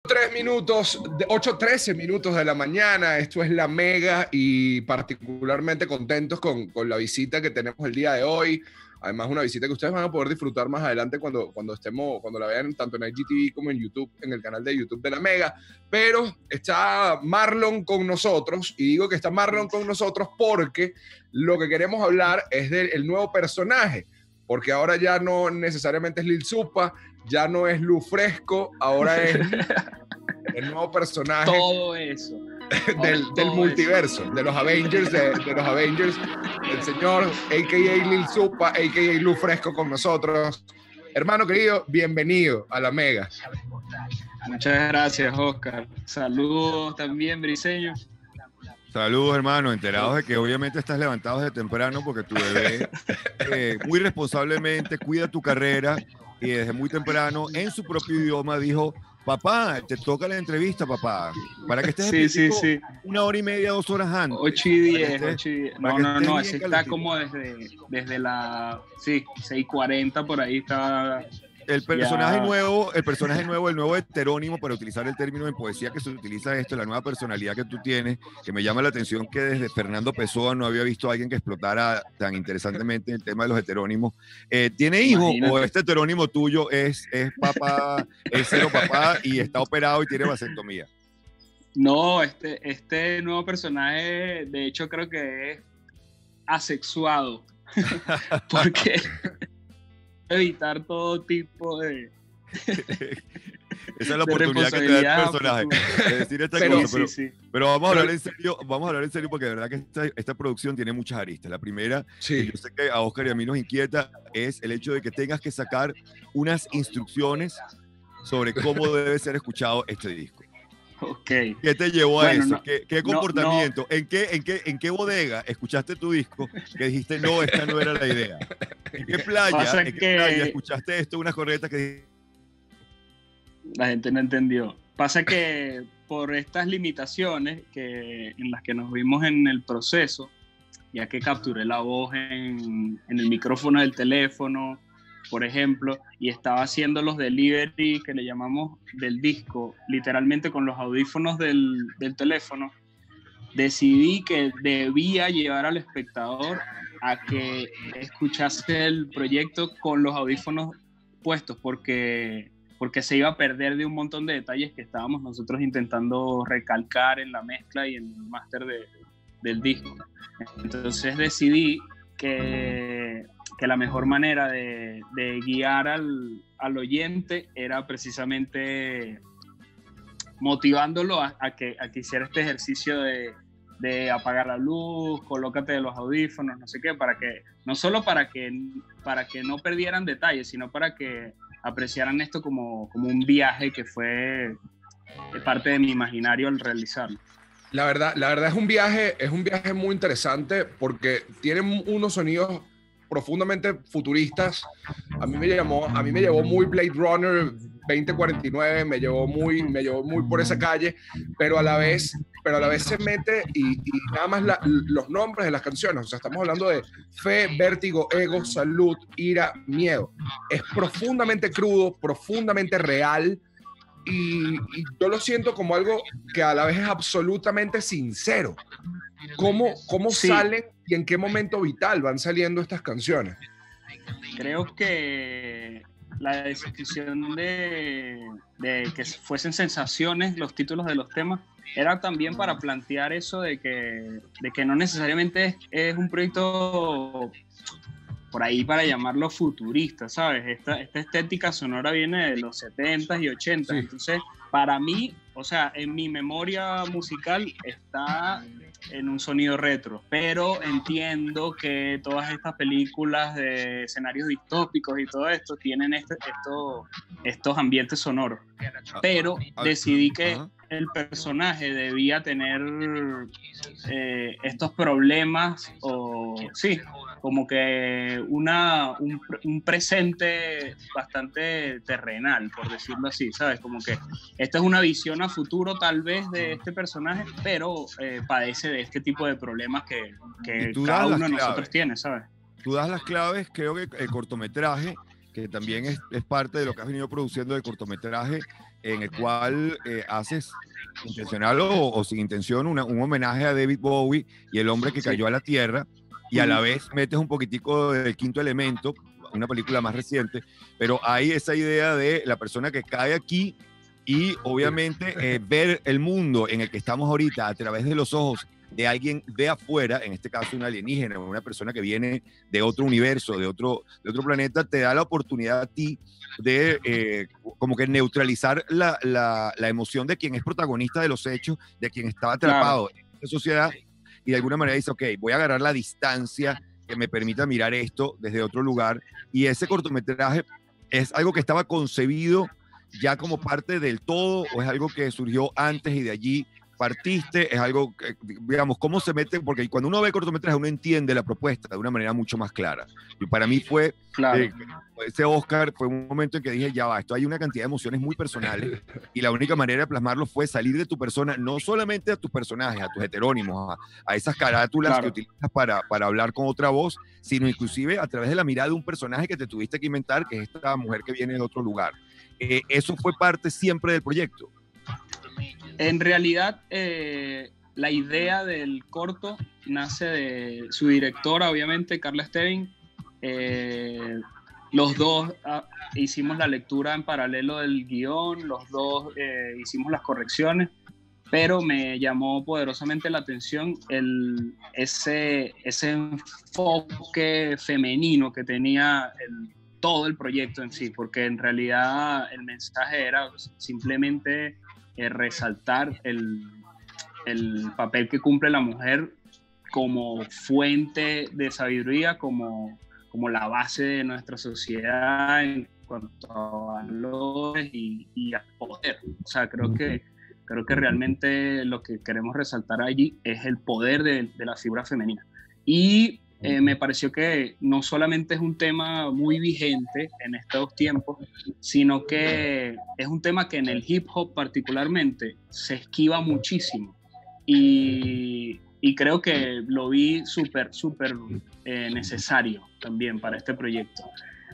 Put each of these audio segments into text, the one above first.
8:13 minutos de la mañana. Esto es La Mega y particularmente contentos con la visita que tenemos el día de hoy. Además, una visita que ustedes van a poder disfrutar más adelante cuando la vean tanto en IGTV como en YouTube, en el canal de YouTube de La Mega. Pero está Marlon con nosotros, y digo que está Marlon con nosotros porque lo que queremos hablar es del nuevo personaje, porque ahora ya no necesariamente es Lil Supa, ya no es Lu Fresco, ahora es el nuevo personaje. Todo eso. del multiverso, eso. De los Avengers, de los Avengers, el señor a.k.a. Lil Supa, a.k.a. Lu Fresco con nosotros. Hermano querido, bienvenido a La Mega. Muchas gracias, Oscar. Saludos también, Briseño. Saludos, hermano. Enterados de que obviamente estás levantado desde temprano porque tu bebé muy responsablemente cuida tu carrera y desde muy temprano en su propio idioma dijo: papá, te toca la entrevista, papá. Para que estés sí. 1 hora y media, 2 horas antes. 8:10. No, ese está como desde la 6:40 por ahí está. El personaje nuevo, el nuevo heterónimo, para utilizar el término en poesía que se utiliza esto, la nueva personalidad que tú tienes, que me llama la atención que desde Fernando Pessoa no había visto a alguien que explotara tan interesantemente el tema de los heterónimos. ¿Tiene hijo? Imagínate. ¿O este heterónimo tuyo es papá, es cero papá y está operado y tiene vasectomía? No, este nuevo personaje, de hecho, creo que es asexuado. Porque evitar todo tipo de esa es la oportunidad que te da el personaje de decir esta cosa, pero vamos a hablar en serio porque de verdad que esta producción tiene muchas aristas. La primera, que yo sé que a Oscar y a mí nos inquieta, es el hecho de que tengas que sacar unas instrucciones sobre cómo debe ser escuchado este disco. Okay. ¿Qué te llevó a eso? ¿Qué comportamiento? ¿En qué bodega escuchaste tu disco que dijiste, no, esta no era la idea? ¿En qué playa escuchaste esto, unas correctas que la gente no entendió? Pasa que por estas limitaciones en las que nos vimos en el proceso, ya que capturé la voz en el micrófono del teléfono, por ejemplo, y estaba haciendo los delivery que le llamamos del disco, literalmente con los audífonos del teléfono, decidí que debía llevar al espectador a que escuchase el proyecto con los audífonos puestos, porque se iba a perder de un montón de detalles que estábamos nosotros intentando recalcar en la mezcla y en el máster del disco. Entonces decidí que la mejor manera de guiar al oyente era precisamente motivándolo a que hiciera este ejercicio de apagar la luz, colócate los audífonos, no sé qué, no solo para que no perdieran detalles, sino para que apreciaran esto como un viaje que fue parte de mi imaginario al realizarlo. La verdad es un viaje muy interesante porque tiene unos sonidos profundamente futuristas. A mí me llevó muy Blade Runner 2049, me llevó muy por esa calle, pero a la vez se mete y nada más los nombres de las canciones, o sea, estamos hablando de fe, vértigo, ego, salud, ira, miedo. Es profundamente crudo, profundamente real, y yo lo siento como algo que a la vez es absolutamente sincero. ¿Cómo salen y en qué momento vital van saliendo estas canciones? Creo que la decisión de que fuesen sensaciones los títulos de los temas era también para plantear eso de que no necesariamente es un proyecto por ahí para llamarlo futurista, ¿sabes? Esta estética sonora viene de los 70s y 80s, sí. Entonces para mí, o sea, en mi memoria musical está en un sonido retro, pero entiendo que todas estas películas de escenarios distópicos y todo esto tienen estos ambientes sonoros, pero decidí que el personaje debía tener estos problemas como que un presente bastante terrenal, por decirlo así, ¿sabes? Como que esta es una visión a futuro tal vez de este personaje, pero padece de este tipo de problemas que cada uno de nosotros tiene, ¿sabes? Tú das las claves, creo que el cortometraje, que también es parte de lo que has venido produciendo de cortometraje, en el cual haces, intencional o sin intención, un homenaje a David Bowie y el hombre que cayó a la Tierra, y a la vez metes un poquitico del Quinto Elemento, una película más reciente, pero hay esa idea de la persona que cae aquí y obviamente ver el mundo en el que estamos ahorita a través de los ojos de alguien de afuera, en este caso un alienígena, una persona que viene de otro universo, de otro planeta, te da la oportunidad a ti de como que neutralizar la emoción de quien es protagonista de los hechos, de quien estaba atrapado en esta sociedad, y de alguna manera dice, ok, voy a agarrar la distancia que me permita mirar esto desde otro lugar, y ese cortometraje es algo que estaba concebido ya como parte del todo, o es algo que surgió antes y de allí partiste, es algo que, digamos, cómo se mete, porque cuando uno ve cortometraje uno entiende la propuesta de una manera mucho más clara. Y para mí fue, ese Oscar fue un momento en que dije, ya va, esto hay una cantidad de emociones muy personales y la única manera de plasmarlo fue salir de tu persona, no solamente a tus personajes, a tus heterónimos, a esas carátulas que utilizas para hablar con otra voz, sino inclusive a través de la mirada de un personaje que te tuviste que inventar, que es esta mujer que viene de otro lugar. Eso fue parte siempre del proyecto. En realidad, la idea del corto nace de su directora, obviamente, Carla Stebbing. Los dos hicimos la lectura en paralelo del guión, los dos hicimos las correcciones, pero me llamó poderosamente la atención ese enfoque femenino que tenía todo el proyecto en sí, porque en realidad el mensaje era simplemente resaltar el papel que cumple la mujer como fuente de sabiduría, como la base de nuestra sociedad en cuanto a valores y a poder. O sea, creo que realmente lo que queremos resaltar allí es el poder de la figura femenina. Y me pareció que no solamente es un tema muy vigente en estos tiempos, sino que es un tema que en el hip hop particularmente se esquiva muchísimo. Y creo que lo vi súper necesario también para este proyecto.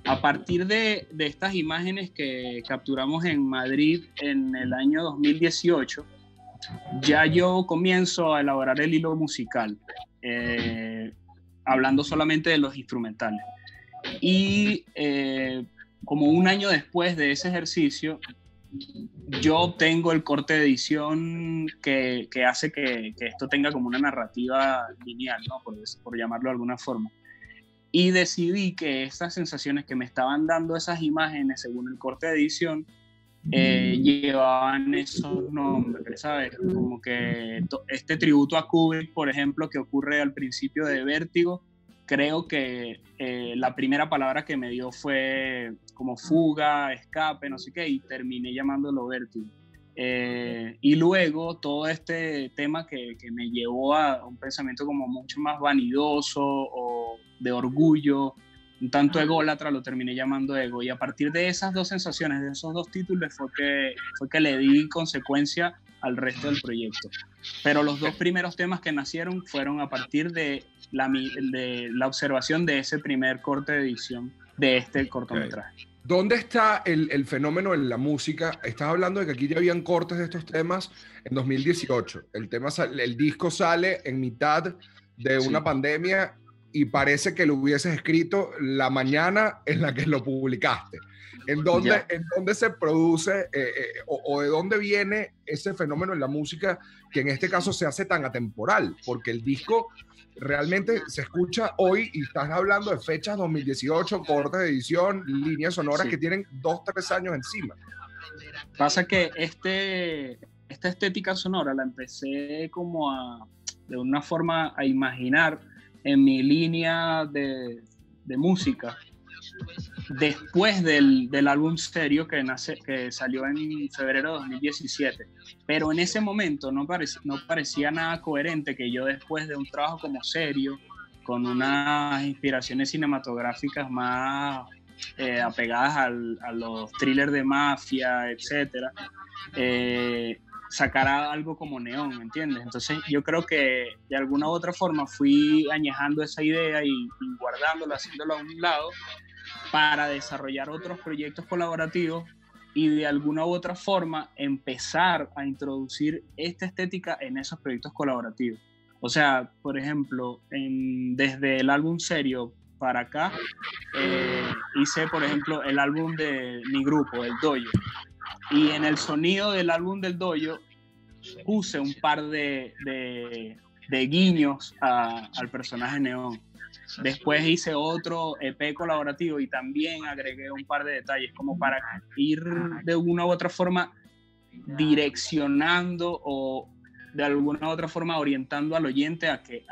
A partir de estas imágenes que capturamos en Madrid en el año 2018, ya yo comienzo a elaborar el hilo musical, hablando solamente de los instrumentales. Y como un año después de ese ejercicio, yo obtengo el corte de edición que hace que esto tenga como una narrativa lineal, ¿no? por llamarlo de alguna forma. Y decidí que esas sensaciones que me estaban dando esas imágenes según el corte de edición llevaban esos nombres, ¿sabes? Como que este tributo a Kubrick, por ejemplo, que ocurre al principio de Vértigo, creo que la primera palabra que me dio fue como fuga, escape, no sé qué, y terminé llamándolo Vértigo. Y luego todo este tema que me llevó a un pensamiento como mucho más vanidoso o de orgullo, un tanto ególatra, lo terminé llamando ego, y a partir de esas dos sensaciones, de esos dos títulos fue que le di consecuencia al resto del proyecto. Pero los dos primeros temas que nacieron fueron a partir de la observación de ese primer corte de edición de este cortometraje. ¿Dónde está el fenómeno en la música? Estás hablando de que aquí ya habían cortes de estos temas en 2018. El disco sale en mitad de una pandemia y parece que lo hubieses escrito la mañana en la que lo publicaste. ¿En dónde se produce o de dónde viene ese fenómeno en la música que en este caso se hace tan atemporal? Porque el disco realmente se escucha hoy y estás hablando de fechas 2018, cortes de edición, líneas sonoras que tienen 2-3 años encima. Pasa que esta estética sonora la empecé como de una forma a imaginar en mi línea de música después del álbum Stereo que salió en febrero de 2017, pero en ese momento no parecía nada coherente que yo, después de un trabajo como Serio, con unas inspiraciones cinematográficas más apegadas a los thrillers de mafia, etcétera, sacara algo como Neón, ¿me entiendes? Entonces yo creo que de alguna u otra forma fui añejando esa idea y guardándola, haciéndola a un lado, para desarrollar otros proyectos colaborativos y de alguna u otra forma empezar a introducir esta estética en esos proyectos colaborativos. O sea, por ejemplo, desde el álbum Serio para acá, hice, por ejemplo, el álbum de mi grupo, el Dojo. Y en el sonido del álbum del Dojo puse un par de guiños al personaje Neón. Después hice otro EP colaborativo y también agregué un par de detalles como para ir de una u otra forma direccionando o de alguna u otra forma orientando al oyente a que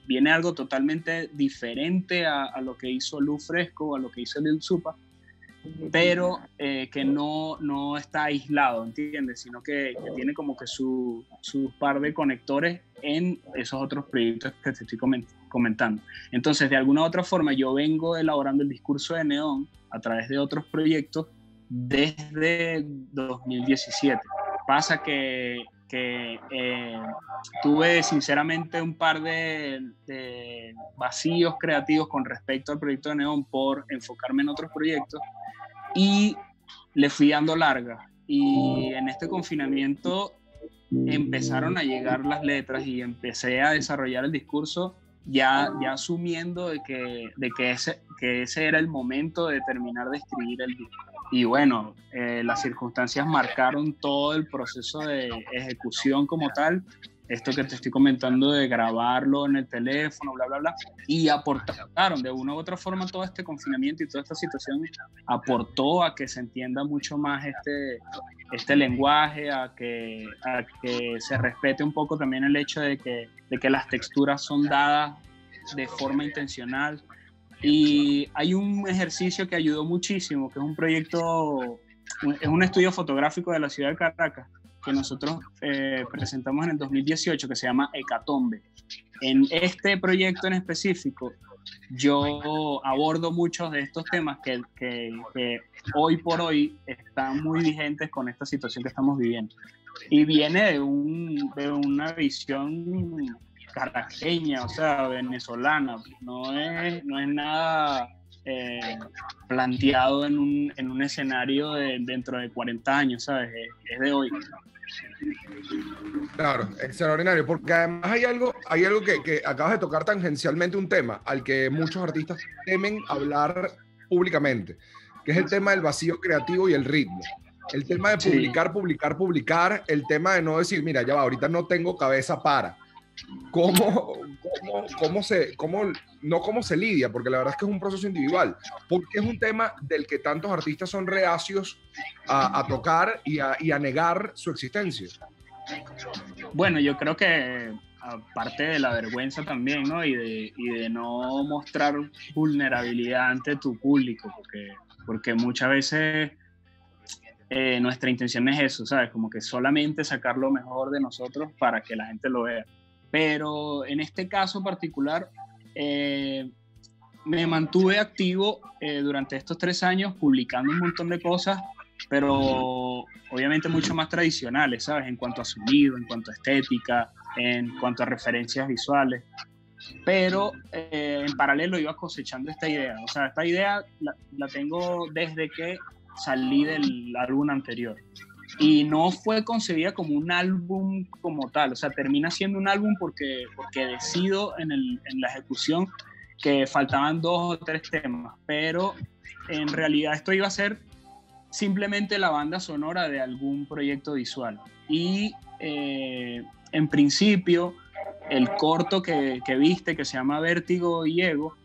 viene algo totalmente diferente a lo que hizo Luz Fresco, a lo que hizo Lil Supa, pero que no está aislado, ¿entiendes? Sino que tiene como que su par de conectores en esos otros proyectos que te estoy comentando. Entonces, de alguna u otra forma, yo vengo elaborando el discurso de Neón a través de otros proyectos desde 2017. Pasa que tuve sinceramente un par de vacíos creativos con respecto al proyecto de Neón por enfocarme en otros proyectos y le fui dando larga, y en este confinamiento empezaron a llegar las letras y empecé a desarrollar el discurso ya asumiendo de que ese era el momento de terminar de escribir el disco. Y bueno, las circunstancias marcaron todo el proceso de ejecución como tal, esto que te estoy comentando de grabarlo en el teléfono, bla, bla, bla, y aportaron de una u otra forma todo este confinamiento y toda esta situación aportó a que se entienda mucho más este lenguaje, a que se respete un poco también el hecho de que las texturas son dadas de forma intencional. Y hay un ejercicio que ayudó muchísimo, que es un proyecto, es un estudio fotográfico de la ciudad de Caracas, que nosotros presentamos en el 2018, que se llama Hecatombe. En este proyecto en específico, yo abordo muchos de estos temas que hoy por hoy están muy vigentes con esta situación que estamos viviendo. Y viene de una visión caraqueña, o sea, venezolana. No es nada planteado en un escenario dentro de 40 años, ¿sabes? Es de hoy. Claro, extraordinario, porque además hay algo que acabas de tocar tangencialmente, un tema al que muchos artistas temen hablar públicamente, que es el tema del vacío creativo y el ritmo. El tema de publicar, el tema de no decir, mira, ya va, ahorita no tengo cabeza para. ¿Cómo se lidia? Porque la verdad es que es un proceso individual, porque es un tema del que tantos artistas son reacios a tocar y a negar su existencia. Bueno, yo creo que aparte de la vergüenza también, ¿no? Y de no mostrar vulnerabilidad ante tu público, porque muchas veces nuestra intención es eso, ¿sabes? Como que solamente sacar lo mejor de nosotros para que la gente lo vea. Pero en este caso particular, me mantuve activo durante estos 3 años publicando un montón de cosas, pero obviamente mucho más tradicionales, ¿sabes? En cuanto a sonido, en cuanto a estética, en cuanto a referencias visuales. Pero en paralelo iba cosechando esta idea. O sea, esta idea la tengo desde que salí del álbum anterior. Y no fue concebida como un álbum como tal, o sea, termina siendo un álbum porque decido en la ejecución que faltaban 2 o 3 temas, pero en realidad esto iba a ser simplemente la banda sonora de algún proyecto visual. Y en principio, el corto que viste, que se llama Vértigo y Ego,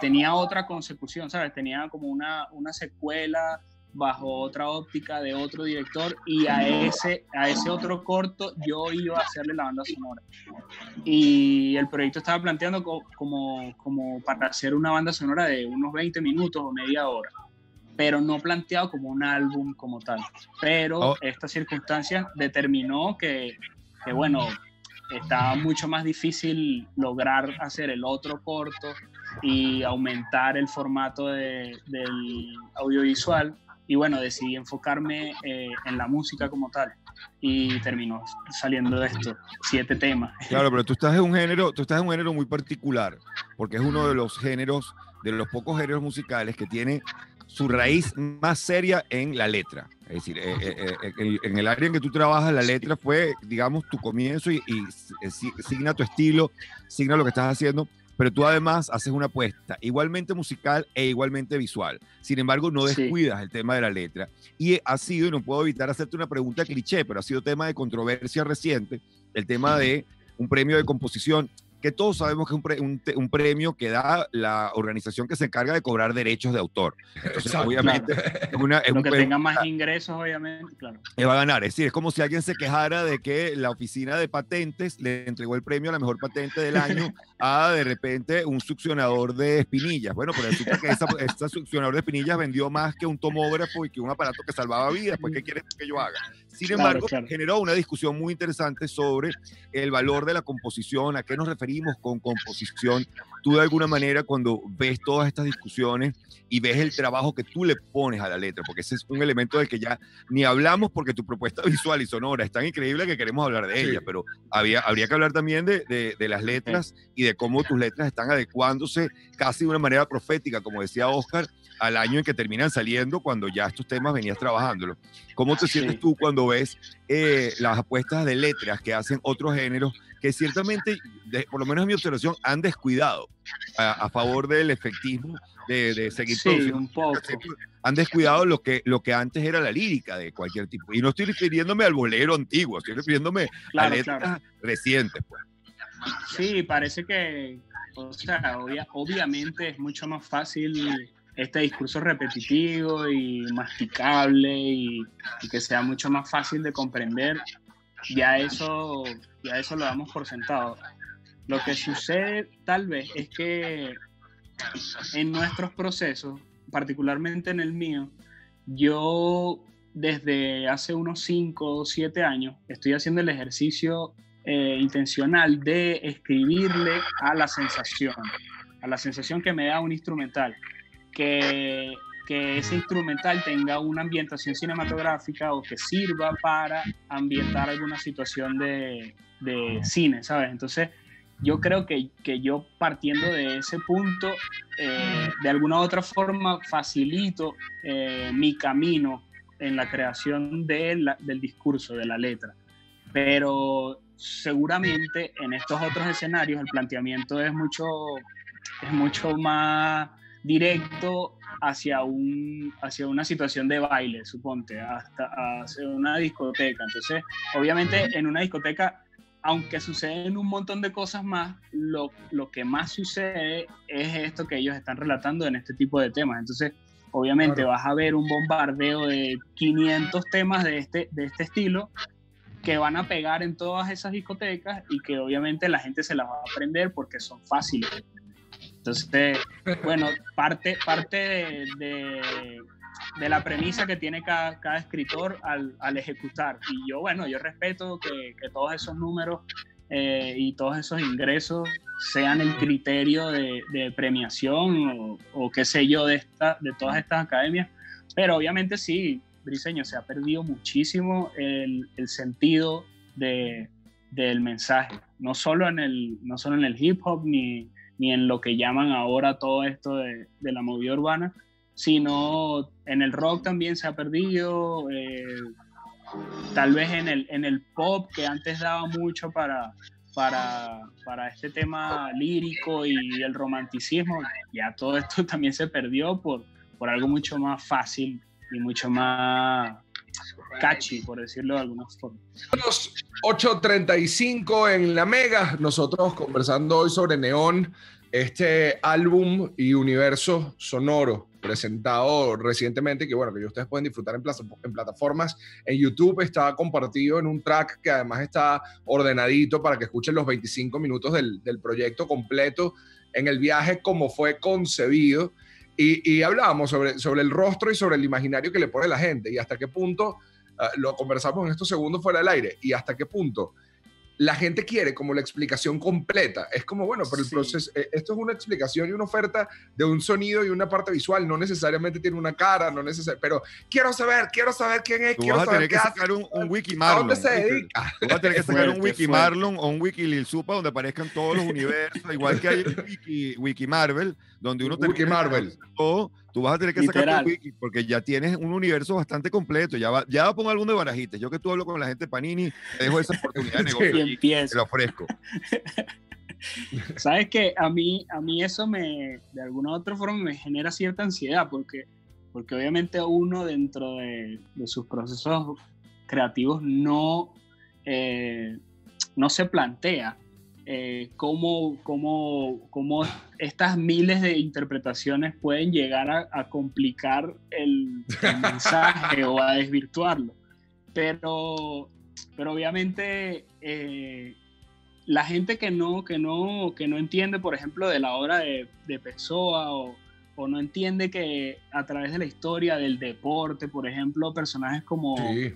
tenía otra consecución, ¿sabes? Tenía como una secuela bajo otra óptica de otro director, y a ese otro corto yo iba a hacerle la banda sonora. Y el proyecto estaba planteando como para hacer una banda sonora de unos 20 minutos o media hora, pero no planteado como un álbum como tal. Pero esta circunstancia determinó que bueno, estaba mucho más difícil lograr hacer el otro corto y aumentar el formato del audiovisual. Y bueno, decidí enfocarme en la música como tal, y terminó saliendo de esto, 7 temas. Claro, pero tú estás en un género muy particular, porque es uno de los géneros de los pocos géneros musicales que tiene su raíz más seria en la letra. Es decir, en el área en que tú trabajas, la letra fue, digamos, tu comienzo y signa tu estilo, signa lo que estás haciendo, pero tú además haces una apuesta igualmente musical e igualmente visual. Sin embargo, no descuidas el tema de la letra. Y ha sido, y no puedo evitar hacerte una pregunta cliché, pero ha sido tema de controversia reciente, el tema de un premio de composición, que todos sabemos que es un premio que da la organización que se encarga de cobrar derechos de autor. Entonces, Exacto, obviamente, claro. Lo que tenga más ingresos, obviamente, claro. Va a ganar. Es decir, es como si alguien se quejara de que la oficina de patentes le entregó el premio a la mejor patente del año a, de repente, un succionador de espinillas. Bueno, pero resulta que ese succionador de espinillas vendió más que un tomógrafo y que un aparato que salvaba vidas. Pues, ¿qué quieres que yo haga? Sin embargo, generó una discusión muy interesante sobre el valor de la composición, a qué nos referimos con composición. Tú, de alguna manera, cuando ves todas estas discusiones y ves el trabajo que tú le pones a la letra, porque ese es un elemento del que ya ni hablamos, porque tu propuesta visual y sonora es tan increíble que queremos hablar de ella, pero habría que hablar también de las letras y de cómo tus letras están adecuándose casi de una manera profética, como decía Oscar, al año en que terminan saliendo, cuando ya estos temas venías trabajándolos. ¿Cómo te sientes tú cuando ves las apuestas de letras que hacen otros géneros que ciertamente, por lo menos en mi observación, han descuidado a favor del efectismo de seguir produciendo? Un poco. Han descuidado lo que antes era la lírica de cualquier tipo. Y no estoy refiriéndome al bolero antiguo, estoy refiriéndome a letras recientes, pues. Sí, parece que, o sea, obviamente es mucho más fácil este discurso repetitivo y masticable y que sea mucho más fácil de comprender. Ya eso lo damos por sentado. Lo que sucede tal vez es que en nuestros procesos, particularmente en el mío, yo desde hace unos 5 o 7 años estoy haciendo el ejercicio intencional de escribirle a la sensación que me da un instrumental, que ese instrumental tenga una ambientación cinematográfica o que sirva para ambientar alguna situación de cine, ¿sabes? Entonces, yo creo que yo partiendo de ese punto, de alguna u otra forma facilito mi camino en la creación del discurso, de la letra. Pero seguramente en estos otros escenarios el planteamiento es mucho más directo hacia una situación de baile, suponte, hacia una discoteca. Entonces, obviamente en una discoteca, aunque suceden un montón de cosas más, lo que más sucede es esto que ellos están relatando en este tipo de temas. Entonces, obviamente vas a ver un bombardeo de 500 temas de este estilo que van a pegar en todas esas discotecas y que obviamente la gente se las va a aprender porque son fáciles. Entonces, bueno, parte de la premisa que tiene cada escritor al ejecutar. Y yo respeto que todos esos números y todos esos ingresos sean el criterio de premiación o qué sé yo de todas estas academias, pero obviamente sí, Briseño, se ha perdido muchísimo el sentido del mensaje, no solo en el hip hop ni en lo que llaman ahora todo esto de la movida urbana, sino en el rock también se ha perdido, tal vez en el pop, que antes daba mucho para este tema lírico y el romanticismo, ya todo esto también se perdió por algo mucho más fácil y mucho más catchy, por decirlo de alguna forma. 8:35 en La Mega, nosotros conversando hoy sobre Neón, este álbum y universo sonoro presentado recientemente, que bueno, que ustedes pueden disfrutar en plataformas. En YouTube está compartido en un track que además está ordenadito para que escuchen los 25 minutos del proyecto completo en el viaje como fue concebido. Y hablábamos sobre el rostro y sobre el imaginario que le pone la gente y hasta qué punto, lo conversamos en estos segundos fuera del aire, y hasta qué punto la gente quiere como la explicación completa. Es como, bueno, pero el Sí. proceso, esto es una explicación y una oferta de un sonido y una parte visual, no necesariamente tiene una cara, no pero quiero saber quién es, Tú quiero vas a saber tener qué que hace, sacar un Wiki a dónde Marlon. se ¿viste? dedica. Tú vas a tener que sacar un Fuerte, Wiki fuerte. Marlon o un Wiki Lil Supa donde aparezcan todos los universos, igual que hay un Wiki Marvel, donde uno Wiki termina Marvel. enterando de todo. Tú vas a tener que sacar Literal. tu Wiki porque ya tienes un universo bastante completo. Ya pongo algún de barajitas. Yo que tú hablo con la gente de Panini, te dejo esa oportunidad de negocio Y allí, te empiezo. la ofrezco. ¿Sabes qué? A mí eso de alguna u otra forma me genera cierta ansiedad porque obviamente uno dentro de sus procesos creativos no se plantea cómo estas miles de interpretaciones pueden llegar a complicar el mensaje o a desvirtuarlo. Pero obviamente la gente que no entiende, por ejemplo, de la obra de Pessoa o no entiende que a través de la historia del deporte, por ejemplo, personajes como, Sí.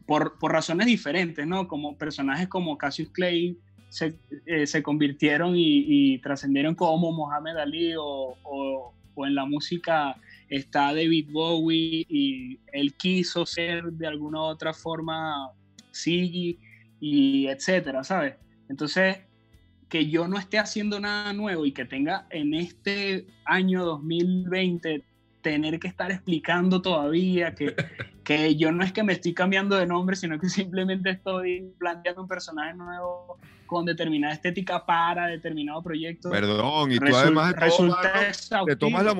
por razones diferentes, ¿no? Como personajes como Cassius Clay se convirtieron y trascendieron como Mohamed Ali o en la música está David Bowie y él quiso ser de alguna u otra forma Ziggy y etcétera, ¿sabes? Entonces, que yo no esté haciendo nada nuevo y que tenga en este año 2020 tener que estar explicando todavía que yo no es que me estoy cambiando de nombre, sino que simplemente estoy planteando un personaje nuevo con determinada estética para determinado proyecto. Perdón, y tú además de todo, mano, te exhaustivo. tomas la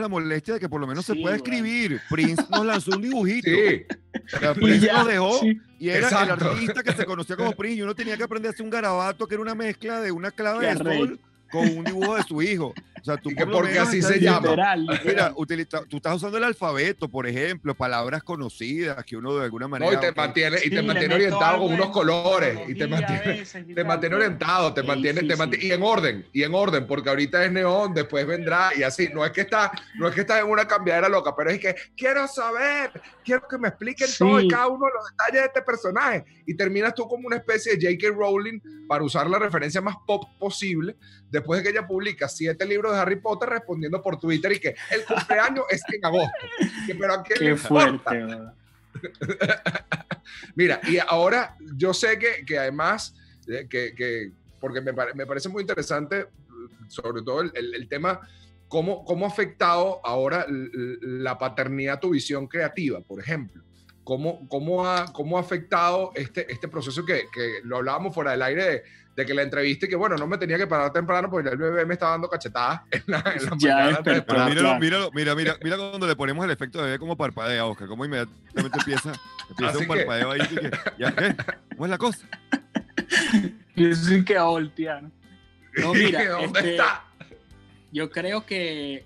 molestia de que por lo menos se Sí, pueda bueno. escribir. Prince nos lanzó un dibujito. Sí. O sea, Y Prince ya, nos dejó sí. y era Exacto. el artista que se conocía como Prince y uno tenía que aprender a hacer un garabato que era una mezcla de una clave Qué de arrecho. sol con un dibujo de su hijo. O sea, tú Y que por lo porque menos así estás se diciendo, llama. Literal. mira, tú estás usando el alfabeto, por ejemplo, palabras conocidas que uno de alguna No, manera... y te ok, mantiene, Sí, te le mantiene meto orientado algo con unos de colores y te numerología a mantiene, veces y te tal, mantiene pero orientado, te es mantiene, difícil. y en orden, porque ahorita es neón, después vendrá y así. No es que estás en una cambiadera loca, pero es que quiero que me expliquen Sí. todo y cada uno de los detalles de este personaje. Y terminas tú como una especie de J.K. Rowling para usar la referencia más pop posible, después de que ella publica 7 libros de Harry Potter respondiendo por Twitter y que el cumpleaños es en agosto. Pero ¿a quién le Qué importa? fuerte, ¿verdad? Mira, y ahora yo sé que además, porque me parece muy interesante, sobre todo el tema, cómo ha afectado ahora la paternidad a tu visión creativa, por ejemplo. ¿Cómo ha afectado este proceso que lo hablábamos fuera del aire de que la entrevista y que, bueno, no me tenía que parar temprano porque el bebé me estaba dando cachetadas en la Ya mañana antes de despertó. Pero despertar. mira cuando le ponemos el efecto de bebé como parpadea, Oscar, cómo inmediatamente empieza Así un que- parpadeo ahí. ¿Ya qué? ¿Cómo es la cosa? Yo sí que voltear. No, mira, ¿Dónde está? yo creo que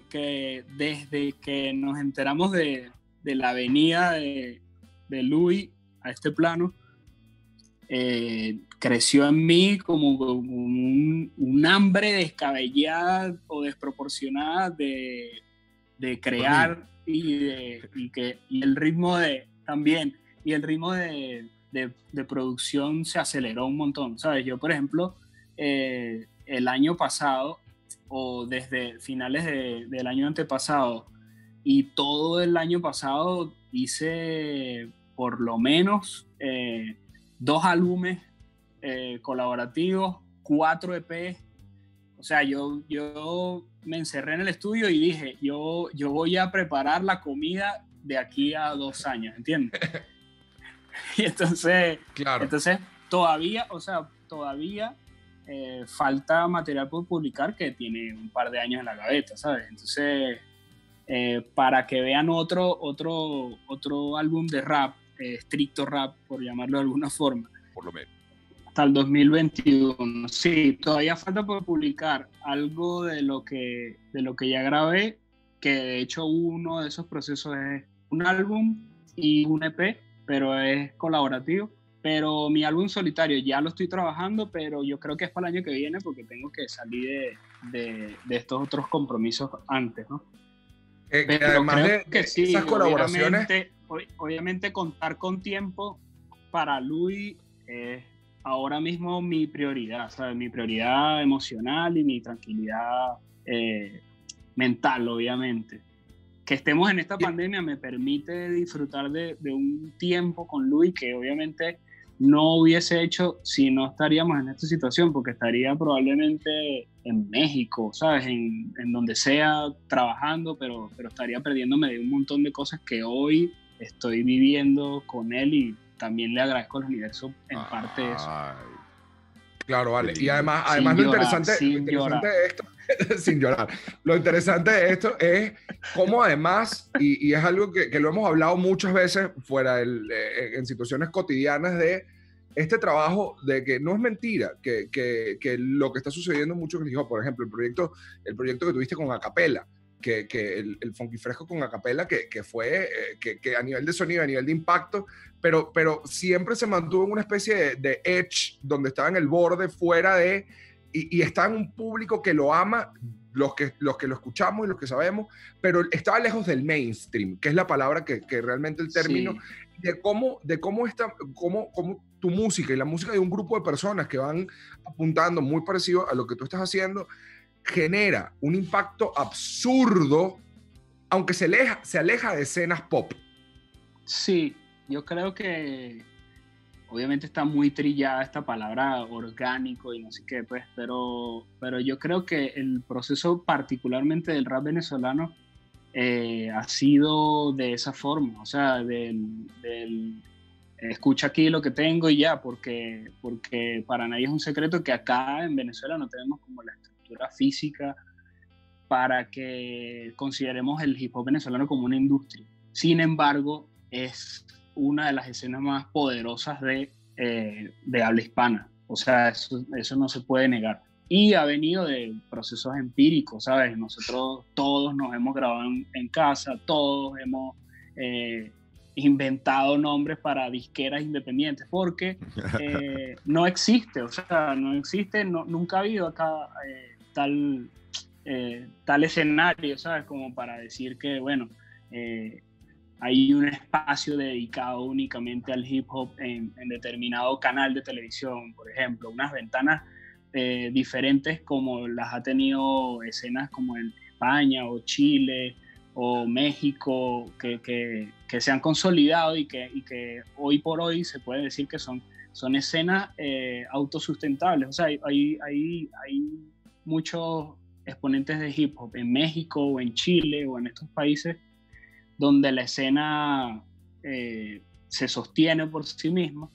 desde que nos enteramos de la venida de Louis a este plano, creció en mí como un hambre descabellada o desproporcionada de crear y el ritmo de producción se aceleró un montón, ¿sabes? Yo, por ejemplo, el año pasado o desde finales del año antepasado y todo el año pasado hice por lo menos 2 álbumes colaborativos, 4 EPs. O sea, yo me encerré en el estudio y dije, yo voy a preparar la comida de aquí a 2 años, ¿entiendes? Y entonces, Claro. todavía falta material por publicar que tiene un par de años en la gaveta, ¿sabes? Entonces, para que vean otro álbum de rap, estricto rap, por llamarlo de alguna forma, Por lo menos. hasta el 2021. Sí, todavía falta por publicar algo de lo que ya grabé, que de hecho uno de esos procesos es un álbum y un EP, pero es colaborativo. Pero mi álbum solitario ya lo estoy trabajando, pero yo creo que es para el año que viene porque tengo que salir de estos otros compromisos antes, ¿no? Que Pero además creo de que sí, esas colaboraciones, obviamente contar con tiempo para Louis es ahora mismo mi prioridad, ¿sabes? Mi prioridad emocional y mi tranquilidad mental, obviamente. Que estemos en esta pandemia me permite disfrutar de un tiempo con Luis que obviamente no hubiese hecho si no estaríamos en esta situación, porque estaría probablemente en México, ¿sabes? En donde sea, trabajando, pero estaría perdiéndome de un montón de cosas que hoy estoy viviendo con él, y también le agradezco al universo en parte de eso. Claro, vale. Y además Sin lo llorar, interesante de esto, sin llorar, lo interesante de esto es cómo además, y es algo que lo hemos hablado muchas veces fuera en situaciones cotidianas, de este trabajo de que no es mentira, que lo que está sucediendo mucho, que dijo, por ejemplo, el proyecto que tuviste con Acapela, que el Funky Fresco con Acapela, que fue, que a nivel de sonido, a nivel de impacto, pero siempre se mantuvo en una especie de edge, donde estaba en el borde, fuera de, y está en un público que lo ama, los que lo escuchamos y los que sabemos, pero estaba lejos del mainstream, que es la palabra que realmente el término, sí. de cómo tu música y la música de un grupo de personas que van apuntando muy parecido a lo que tú estás haciendo, genera un impacto absurdo, aunque se aleja de escenas pop. Sí, yo creo que obviamente está muy trillada esta palabra orgánico y no sé qué, pues, pero yo creo que el proceso particularmente del rap venezolano ha sido de esa forma, o sea, del escucha aquí lo que tengo y ya, porque para nadie es un secreto que acá en Venezuela no tenemos como la estructura física para que consideremos el hip hop venezolano como una industria. Sin embargo, es una de las escenas más poderosas de habla hispana. O sea, eso no se puede negar. Y ha venido de procesos empíricos, ¿sabes? Nosotros todos nos hemos grabado en casa, todos hemos inventado nombres para disqueras independientes, porque no existe, o sea, no existe, nunca ha habido acá tal escenario, ¿sabes? Como para decir que, bueno, hay un espacio dedicado únicamente al hip hop en determinado canal de televisión, por ejemplo, unas ventanas diferentes como las ha tenido escenas como en España o Chile o México, que se han consolidado y que hoy por hoy se puede decir que son escenas autosustentables. O sea, hay muchos exponentes de hip hop en México o en Chile o en estos países donde la escena se sostiene por sí misma,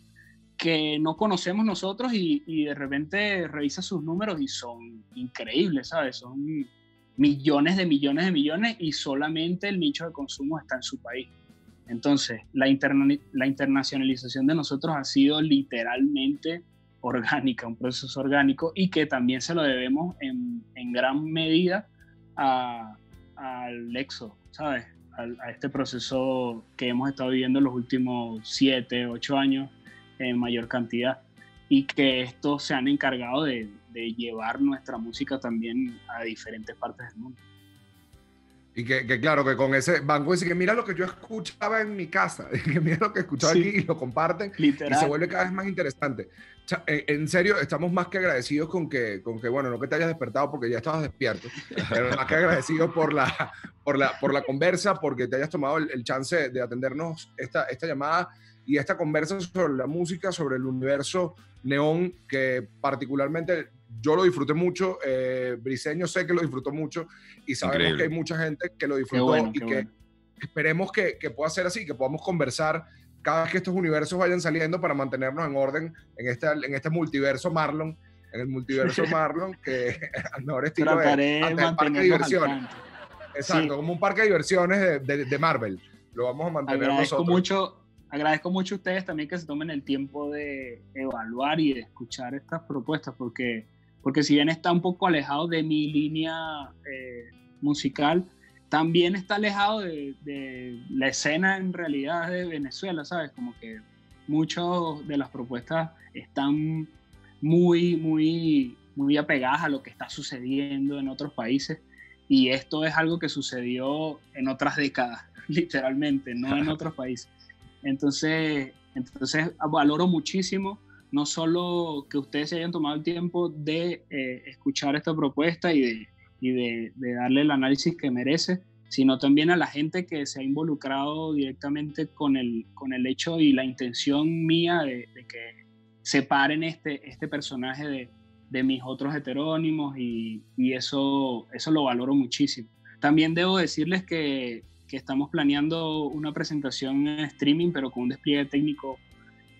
que no conocemos nosotros, y de repente revisa sus números y son increíbles, ¿sabes? Son millones de millones, y solamente el nicho de consumo está en su país. Entonces, la internacionalización de nosotros ha sido literalmente orgánica, un proceso orgánico, y que también se lo debemos en gran medida al éxodo, ¿sabes? A este proceso que hemos estado viviendo en los últimos 7, 8 años en mayor cantidad, y que estos se han encargado de llevar nuestra música también a diferentes partes del mundo. Y que claro, que con ese banco dice que mira lo que yo escuchaba en mi casa, que mira lo que escuchaba aquí, y lo comparten, literal, y se vuelve cada vez más interesante. O sea, en serio, estamos más que agradecidos con que, bueno, no que te hayas despertado porque ya estabas despierto, pero más que agradecidos por la conversa, porque te hayas tomado el chance de atendernos esta llamada y esta conversa sobre la música, sobre el universo neón, que particularmente yo lo disfruté mucho, Briseño sé que lo disfrutó mucho, y sabemos Increíble. Que hay mucha gente que lo disfrutó, esperemos que pueda ser así, que podamos conversar cada vez que estos universos vayan saliendo para mantenernos en orden en este multiverso Marlon, que al mejor estilo de parque de diversiones. Exacto, sí. Como un parque de diversiones de Marvel. Lo vamos a mantener nosotros. Agradezco mucho a ustedes también que se tomen el tiempo de evaluar y de escuchar estas propuestas, porque si bien está un poco alejado de mi línea musical, también está alejado de la escena en realidad de Venezuela, ¿sabes? Como que muchas de las propuestas están muy, muy, muy apegadas a lo que está sucediendo en otros países, y esto es algo que sucedió en otras décadas, literalmente, no en otros países. Entonces valoro muchísimo no solo que ustedes se hayan tomado el tiempo de escuchar esta propuesta y de darle el análisis que merece, sino también a la gente que se ha involucrado directamente con el hecho y la intención mía de que separen este personaje de mis otros heterónimos, y eso lo valoro muchísimo. También debo decirles que estamos planeando una presentación en streaming, pero con un despliegue técnico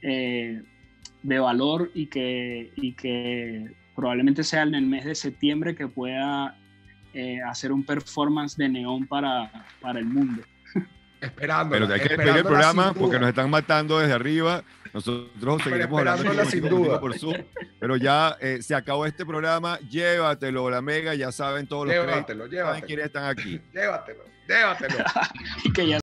de valor, y que probablemente sea en el mes de septiembre que pueda hacer un performance de neón para el mundo. Esperando. Pero hay que despedir el programa porque nos están matando desde arriba. Nosotros seguiremos hablando sin duda por Zoom, pero ya se acabó este programa. Llévatelo, la Mega, ya saben todos los llévatelo. saben quiénes están aquí. Llévatelo. Y que ya